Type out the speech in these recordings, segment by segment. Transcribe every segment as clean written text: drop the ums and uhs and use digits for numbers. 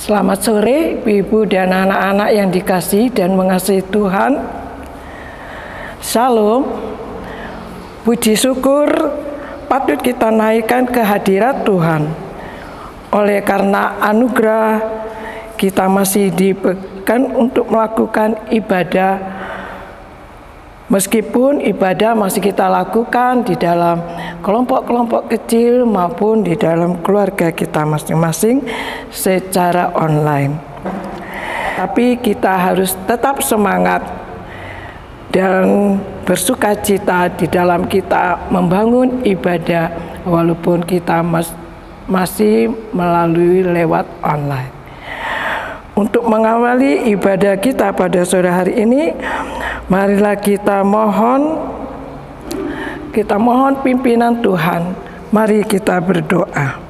Selamat sore Ibu dan anak-anak yang dikasihi dan mengasihi Tuhan. Shalom. Puji syukur patut kita naikkan ke hadirat Tuhan. Oleh karena anugerah kita masih diberikan untuk melakukan ibadah. Meskipun ibadah masih kita lakukan di dalam kelompok-kelompok kecil maupun di dalam keluarga kita masing-masing secara online. Tapi kita harus tetap semangat dan bersukacita di dalam kita membangun ibadah walaupun kita masih melalui lewat online. Untuk mengawali ibadah kita pada sore hari ini, marilah kita mohon pimpinan Tuhan. Mari kita berdoa.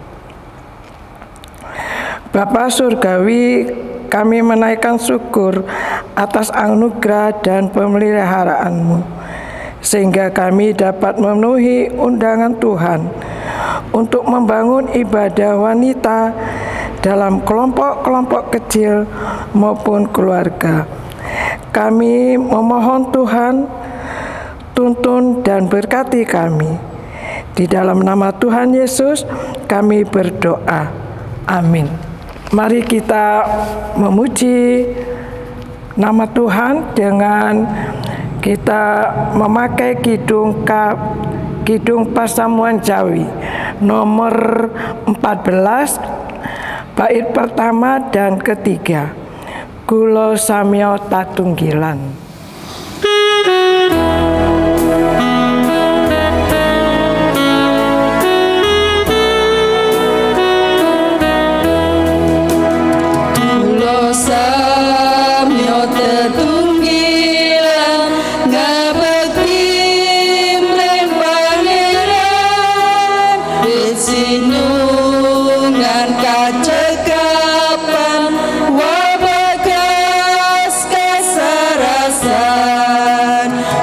Bapa Surgawi, kami menaikkan syukur atas anugerah dan pemeliharaanmu, sehingga kami dapat memenuhi undangan Tuhan untuk membangun ibadah wanita dalam kelompok-kelompok kecil maupun keluarga. Kami memohon Tuhan, tuntun dan berkati kami. Di dalam nama Tuhan Yesus kami berdoa. Amin. Mari kita memuji nama Tuhan dengan kita memakai Kidung Pasamuan Jawi nomor 14 bait pertama dan ketiga. Kulo samyo tatunggilan. Kulo samyo tetunggilan ngabekti mreng pangeran sinungan kacekapan wabagas kasarasan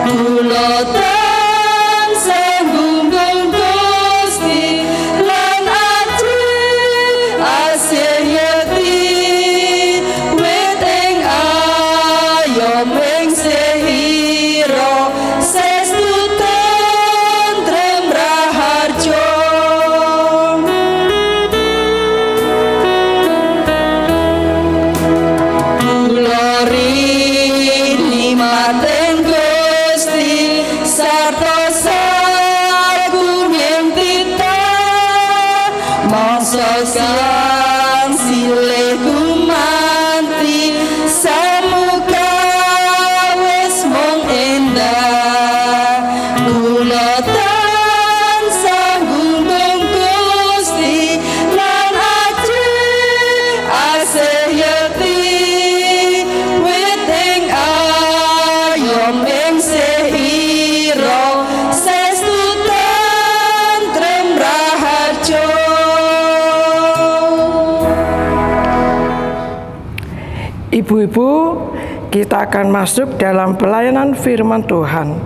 kulo tansah gunggung Gusti lan aji asih yeti wit ing ayom ing sehira sestu tentrem raharjo. Rini mateng Gusti sarta sagunging tita mangsa sang silih gumanti samuka wis mung endah kula tansah gunggung Gusti lan aji asih yeti wit ing ayom ing sehira sestu tentrem raharjo. Ibu-ibu, kita akan masuk dalam pelayanan firman Tuhan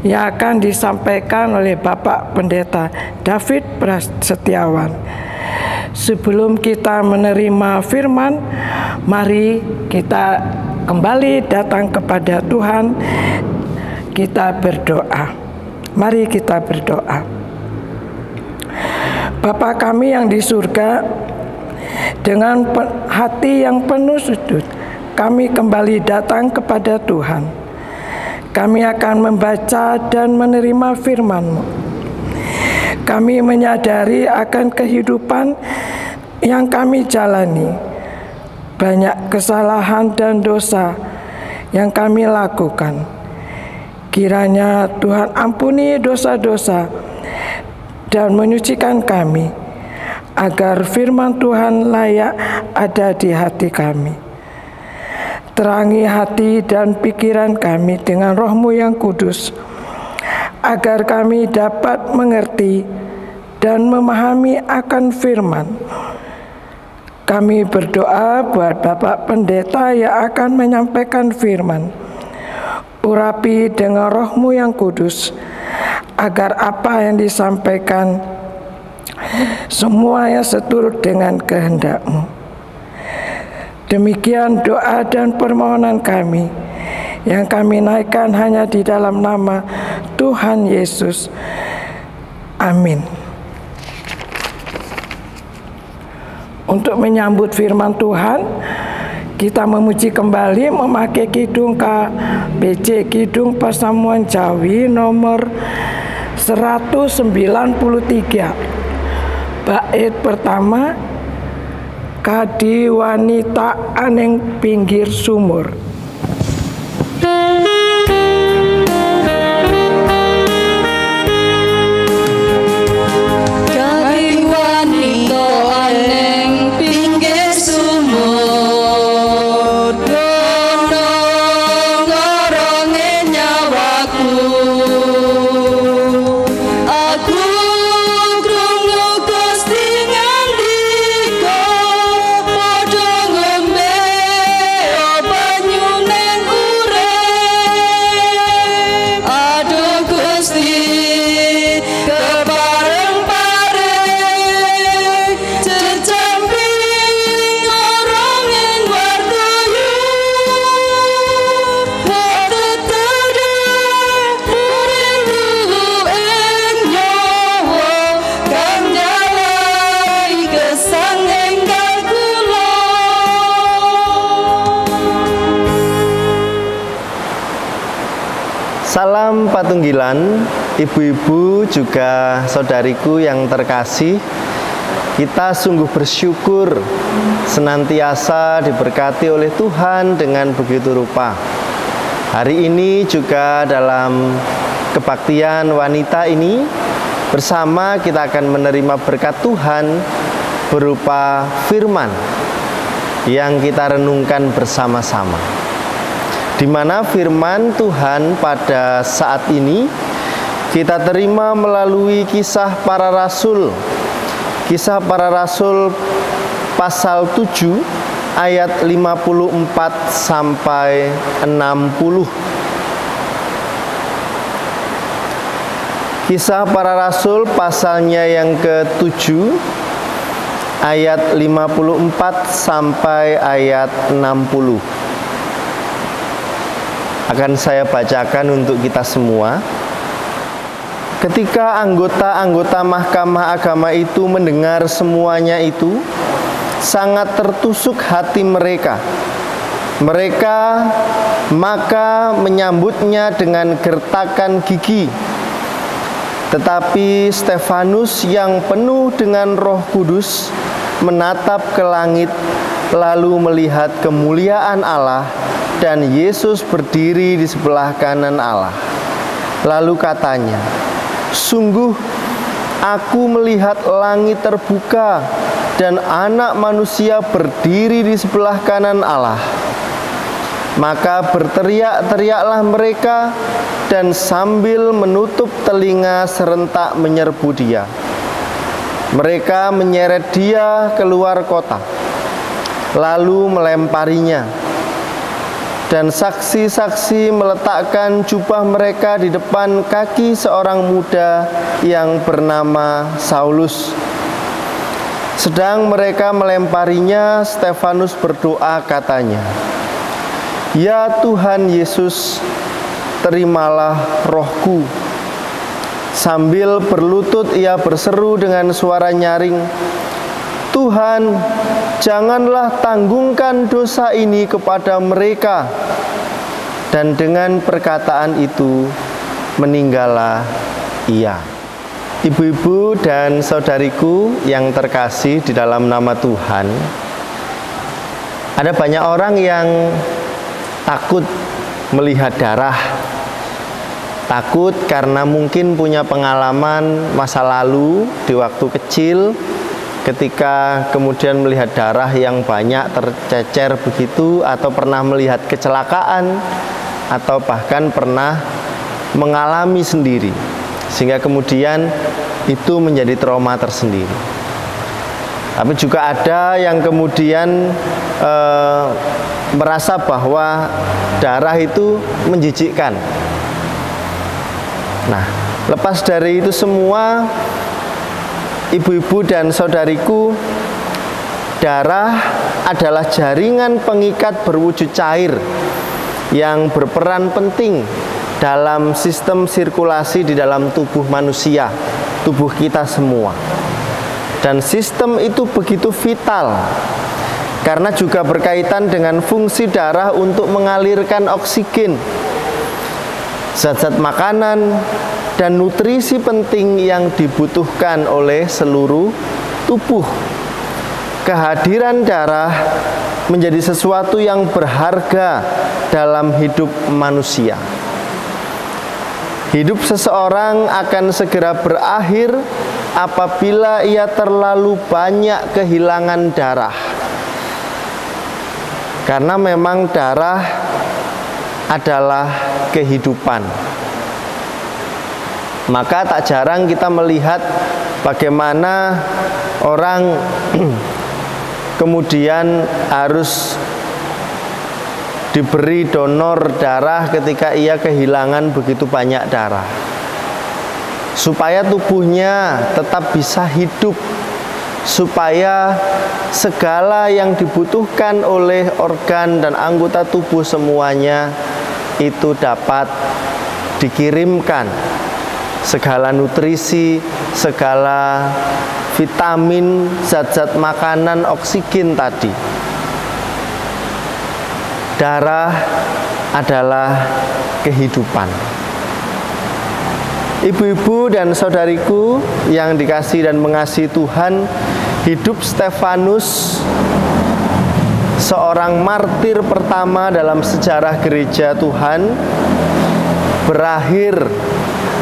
yang akan disampaikan oleh Bapak Pendeta David Prasetyawan. Sebelum kita menerima firman, mari kita kembali datang kepada Tuhan. Kita berdoa. Mari kita berdoa. Bapa kami yang di surga, dengan hati yang penuh sujud, kami kembali datang kepada Tuhan. Kami akan membaca dan menerima firman-Mu. Kami menyadari akan kehidupan yang kami jalani. Banyak kesalahan dan dosa yang kami lakukan. Kiranya Tuhan ampuni dosa-dosa dan menyucikan kami, agar firman Tuhan layak ada di hati kami. Terangi hati dan pikiran kami dengan Roh-Mu yang kudus, agar kami dapat mengerti dan memahami akan firman. Kami berdoa buat Bapak Pendeta yang akan menyampaikan firman. Urapi dengan Roh-Mu yang kudus, agar apa yang disampaikan semuanya seturut dengan kehendak-Mu. Demikian doa dan permohonan kami yang kami naikkan hanya di dalam nama Tuhan Yesus. Amin. Untuk menyambut firman Tuhan, kita memuji kembali memakai Kidung KBJ, Kidung Pasamuan Jawi nomor 193. Bait pertama, Kadi wanita aning pinggir sumur. Kadi wanita aning pinggir sumur, dono ngoronge nyawaku. Aku krungu Gusti ngandika, padha ngombe banyu ning urip. Aduh Gusti, kepareng-pareng cecamping orang ing wartoyo. Tetedhe rindu ing nyawa, kang nyawai gesang enggal kula. Salam Patunggilan, ibu-ibu juga saudariku yang terkasih. Kita sungguh bersyukur senantiasa diberkati oleh Tuhan dengan begitu rupa. Hari ini juga dalam kebaktian wanita ini, bersama kita akan menerima berkat Tuhan berupa firman yang kita renungkan bersama-sama. Di mana firman Tuhan pada saat ini kita terima melalui Kisah Para Rasul. Kisah Para Rasul pasal 7 ayat 54 sampai 60. Kisah Para Rasul pasalnya yang ke-7 ayat 54 sampai ayat 60. Akan saya bacakan untuk kita semua. Ketika anggota-anggota Mahkamah Agama itu mendengar semuanya itu, sangat tertusuk hati mereka. Mereka maka menyambutnya dengan gertakan gigi. Tetapi Stefanus yang penuh dengan Roh Kudus menatap ke langit, lalu melihat kemuliaan Allah dan Yesus berdiri di sebelah kanan Allah. Lalu katanya, "Sungguh aku melihat langit terbuka dan Anak Manusia berdiri di sebelah kanan Allah." Maka berteriak-teriaklah mereka dan sambil menutup telinga serentak menyerbu dia. Mereka menyeret dia keluar kota, lalu melemparinya. Dan saksi-saksi meletakkan jubah mereka di depan kaki seorang muda yang bernama Saulus. Sedang mereka melemparinya, Stefanus berdoa katanya, "Ya Tuhan Yesus, terimalah rohku." Sambil berlutut ia berseru dengan suara nyaring, "Tuhan, janganlah tanggungkan dosa ini kepada mereka." Dan dengan perkataan itu meninggallah ia. Ibu-ibu dan saudariku yang terkasih di dalam nama Tuhan, ada banyak orang yang takut melihat darah. Takut karena mungkin punya pengalaman masa lalu di waktu kecil, ketika kemudian melihat darah yang banyak tercecer begitu, atau pernah melihat kecelakaan, atau bahkan pernah mengalami sendiri, sehingga kemudian itu menjadi trauma tersendiri. Tapi juga ada yang kemudian merasa bahwa darah itu menjijikkan. Nah, lepas dari itu semua, ibu-ibu dan saudariku, darah adalah jaringan pengikat berwujud cair yang berperan penting dalam sistem sirkulasi di dalam tubuh manusia, tubuh kita semua. Dan sistem itu begitu vital karena juga berkaitan dengan fungsi darah untuk mengalirkan oksigen, zat-zat makanan, dan nutrisi penting yang dibutuhkan oleh seluruh tubuh. Kehadiran darah menjadi sesuatu yang berharga dalam hidup manusia. Hidup seseorang akan segera berakhir apabila ia terlalu banyak kehilangan darah. Karena memang darah adalah kehidupan. Maka tak jarang kita melihat bagaimana orang kemudian harus diberi donor darah ketika ia kehilangan begitu banyak darah, supaya tubuhnya tetap bisa hidup, supaya segala yang dibutuhkan oleh organ dan anggota tubuh semuanya itu dapat dikirimkan, segala nutrisi, segala vitamin, zat-zat makanan, oksigen tadi. Darah adalah kehidupan. Ibu-ibu dan saudariku yang dikasihi dan mengasihi Tuhan, hidup Stefanus, seorang martir pertama dalam sejarah gereja Tuhan, berakhir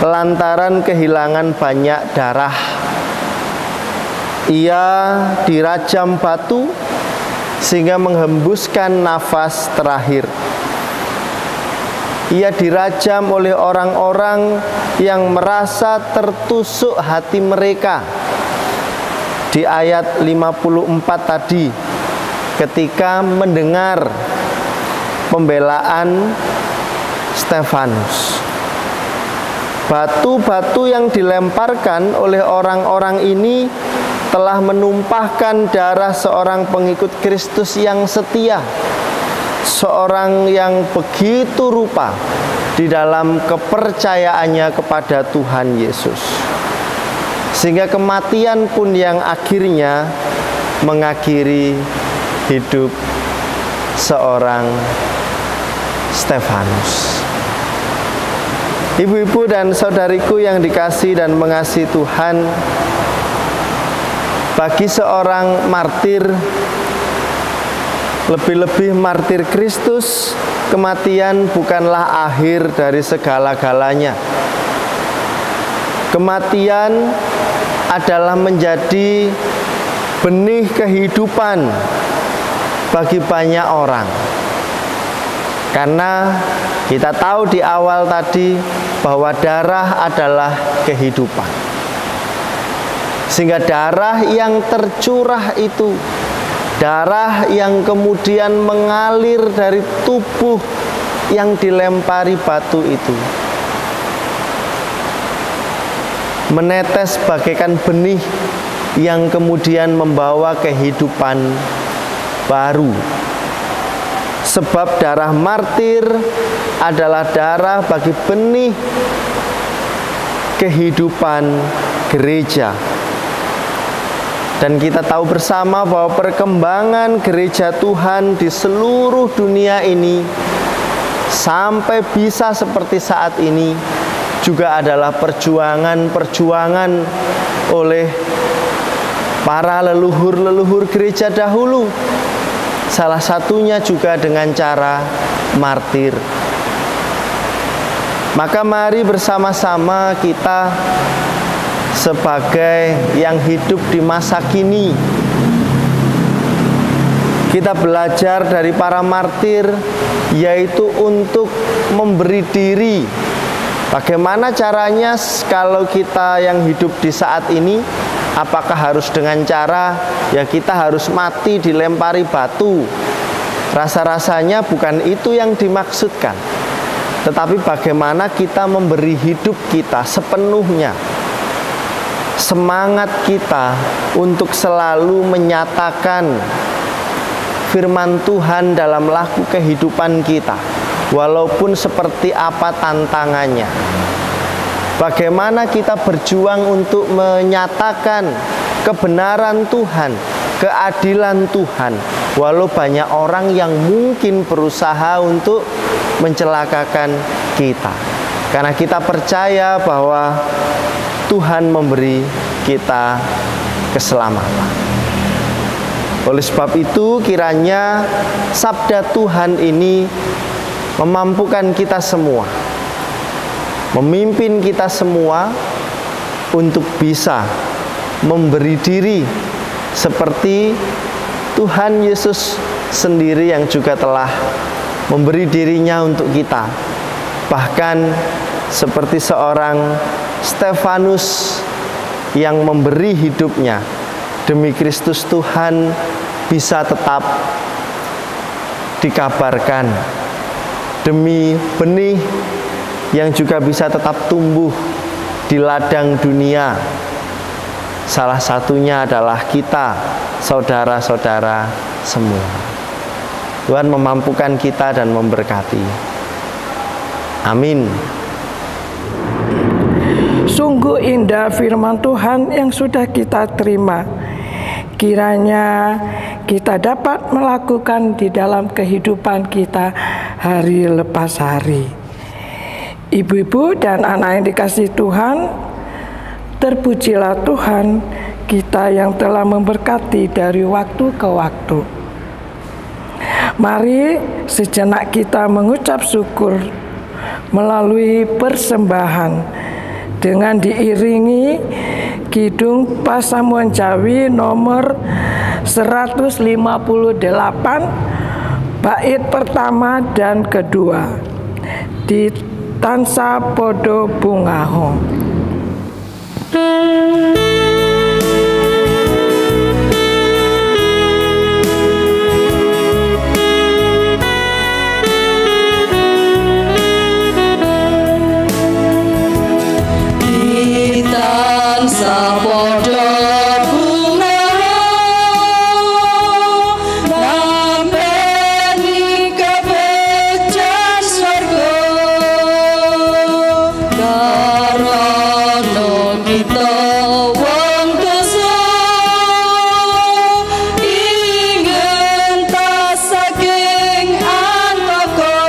lantaran kehilangan banyak darah. Ia dirajam batu sehingga menghembuskan nafas terakhir. Ia dirajam oleh orang-orang yang merasa tertusuk hati mereka. Di ayat 54 tadi, ketika mendengar pembelaan Stefanus, batu-batu yang dilemparkan oleh orang-orang ini telah menumpahkan darah seorang pengikut Kristus yang setia, seorang yang begitu rupa di dalam kepercayaannya kepada Tuhan Yesus, sehingga kematian pun yang akhirnya mengakhiri hidup seorang Stefanus. Ibu-ibu dan saudariku yang dikasihi dan mengasihi Tuhan, bagi seorang martir, lebih-lebih martir Kristus, kematian bukanlah akhir dari segala-galanya. Kematian adalah menjadi benih kehidupan bagi banyak orang. Karena kita tahu di awal tadi bahwa darah adalah kehidupan. Sehingga darah yang tercurah itu, darah yang kemudian mengalir dari tubuh yang dilempari batu itu, menetes bagaikan benih yang kemudian membawa kehidupan baru. Sebab darah martir adalah darah bagi benih kehidupan gereja. Dan kita tahu bersama bahwa perkembangan gereja Tuhan di seluruh dunia ini sampai bisa seperti saat ini juga adalah perjuangan oleh para leluhur-leluhur gereja dahulu. Salah satunya juga dengan cara martir. Maka mari bersama-sama kita sebagai yang hidup di masa kini, kita belajar dari para martir, yaitu untuk memberi diri. Bagaimana caranya kalau kita yang hidup di saat ini? Apakah harus dengan cara ya kita harus mati dilempari batu? Rasa-rasanya bukan itu yang dimaksudkan. Tetapi bagaimana kita memberi hidup kita sepenuhnya, semangat kita untuk selalu menyatakan firman Tuhan dalam laku kehidupan kita, walaupun seperti apa tantangannya. Bagaimana kita berjuang untuk menyatakan kebenaran Tuhan, keadilan Tuhan, walau banyak orang yang mungkin berusaha untuk mencelakakan kita. Karena kita percaya bahwa Tuhan memberi kita keselamatan. Oleh sebab itu, kiranya sabda Tuhan ini memampukan kita semua, memimpin kita semua untuk bisa memberi diri seperti Tuhan Yesus sendiri yang juga telah memberi dirinya untuk kita. Bahkan seperti seorang Stefanus yang memberi hidupnya demi Kristus Tuhan bisa tetap dikabarkan, demi benih yang juga bisa tetap tumbuh di ladang dunia. Salah satunya adalah kita, saudara-saudara semua. Tuhan memampukan kita dan memberkati. Amin. Sungguh indah firman Tuhan yang sudah kita terima. Kiranya kita dapat melakukan di dalam kehidupan kita hari lepas hari. Ibu-ibu dan anak yang dikasihi Tuhan, terpujilah Tuhan kita yang telah memberkati dari waktu ke waktu. Mari sejenak kita mengucap syukur melalui persembahan dengan diiringi Kidung Pasamuan Jawi nomor 158 bait pertama dan kedua di Tansa Podo Bungaho. Sapodo bungaho nampeni kebejan swarga karana kita wong dosa ingin tas saking antaka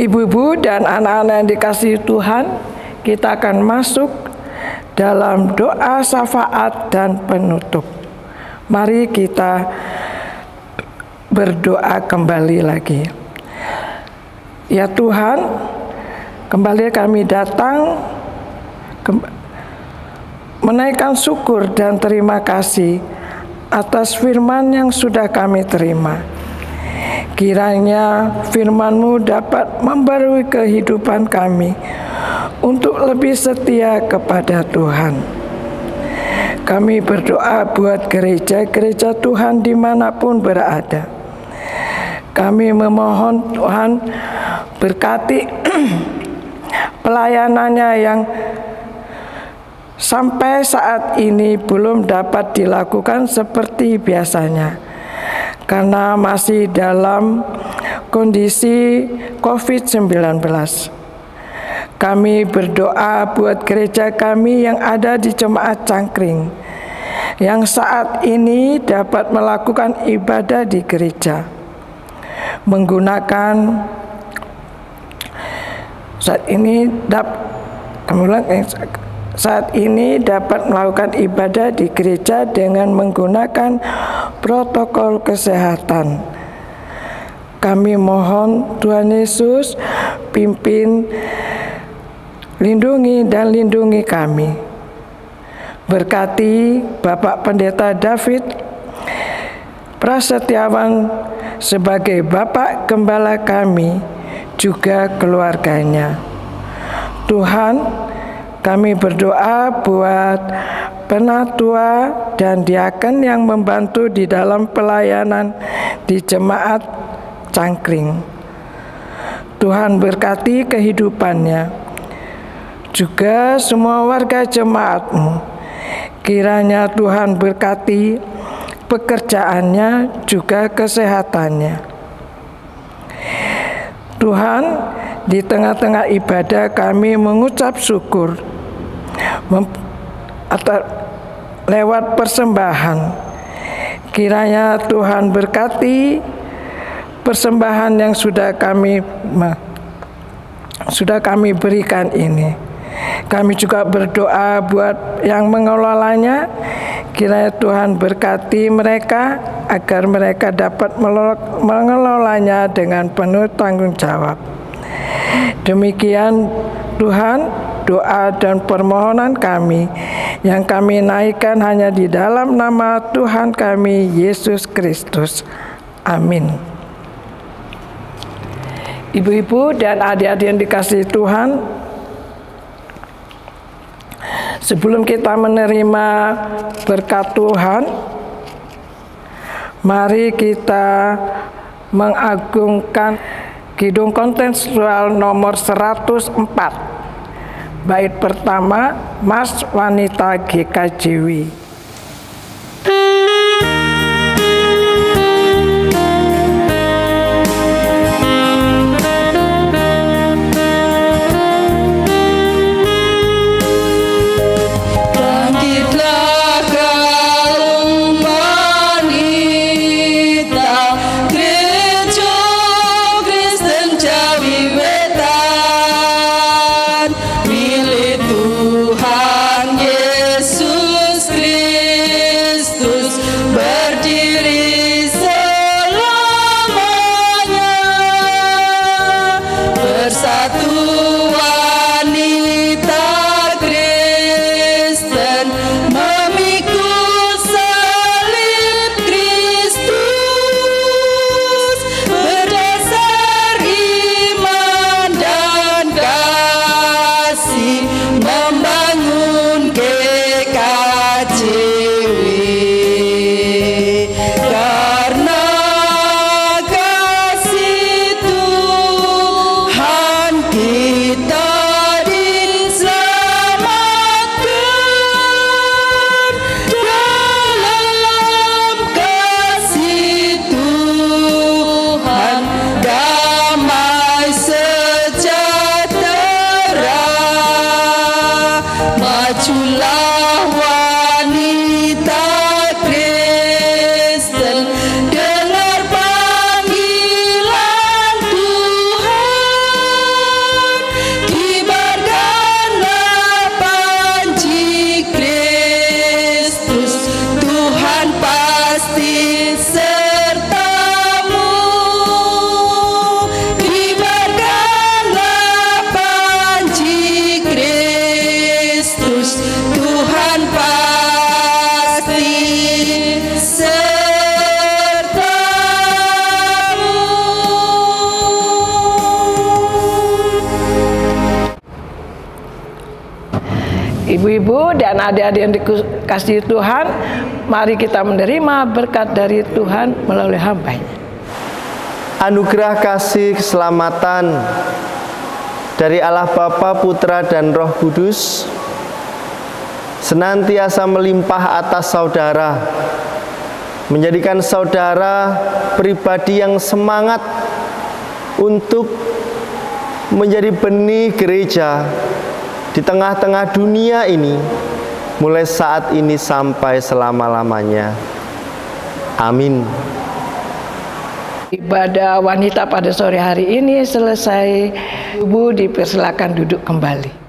Ibu-ibu dan anak-anak yang dikasihi Tuhan, kita akan masuk dalam doa syafaat dan penutup. Mari kita berdoa kembali lagi. Ya Tuhan, kembali kami datang menaikkan syukur dan terima kasih atas firman yang sudah kami terima. Kiranya firman-Mu dapat membarui kehidupan kami untuk lebih setia kepada Tuhan. Kami berdoa buat gereja-gereja Tuhan dimanapun berada. Kami memohon Tuhan berkati pelayanannya yang sampai saat ini belum dapat dilakukan seperti biasanya karena masih dalam kondisi COVID-19. Kami berdoa buat gereja kami yang ada di Jemaat Cangkring yang saat ini dapat melakukan ibadah di gereja menggunakan saat ini dapat melakukan ibadah di gereja dengan menggunakan protokol kesehatan. Kami mohon Tuhan Yesus pimpin, lindungi dan lindungi kami. Berkati Bapak Pendeta David Prasetyawan sebagai Bapak Gembala kami, juga keluarganya. Tuhan, kami berdoa buat penatua dan diaken yang membantu di dalam pelayanan di Jemaat Cangkring. Tuhan berkati kehidupannya, juga semua warga jemaat-Mu. Kiranya Tuhan berkati pekerjaannya, juga kesehatannya. Tuhan, di tengah-tengah ibadah kami mengucap syukur lewat persembahan. Kiranya Tuhan berkati persembahan yang sudah kami berikan ini. Kami juga berdoa buat yang mengelolanya. Kiranya Tuhan berkati mereka agar mereka dapat mengelolanya dengan penuh tanggung jawab. Demikian Tuhan, doa dan permohonan kami yang kami naikkan hanya di dalam nama Tuhan kami Yesus Kristus. Amin. Ibu-ibu dan adik-adik yang dikasihi Tuhan, sebelum kita menerima berkat Tuhan, mari kita mengagungkan Kidung Kontekstual nomor 104, bait pertama, Mas Wanita GKJW. Ibu dan adik-adik yang dikasihi Tuhan, mari kita menerima berkat dari Tuhan melalui hamba-Nya. Anugerah kasih keselamatan dari Allah Bapa, Putra, dan Roh Kudus senantiasa melimpah atas saudara, menjadikan saudara pribadi yang semangat untuk menjadi benih gereja di tengah-tengah dunia ini, mulai saat ini sampai selama-lamanya. Amin. Ibadah wanita pada sore hari ini selesai. Ibu dipersilakan duduk kembali.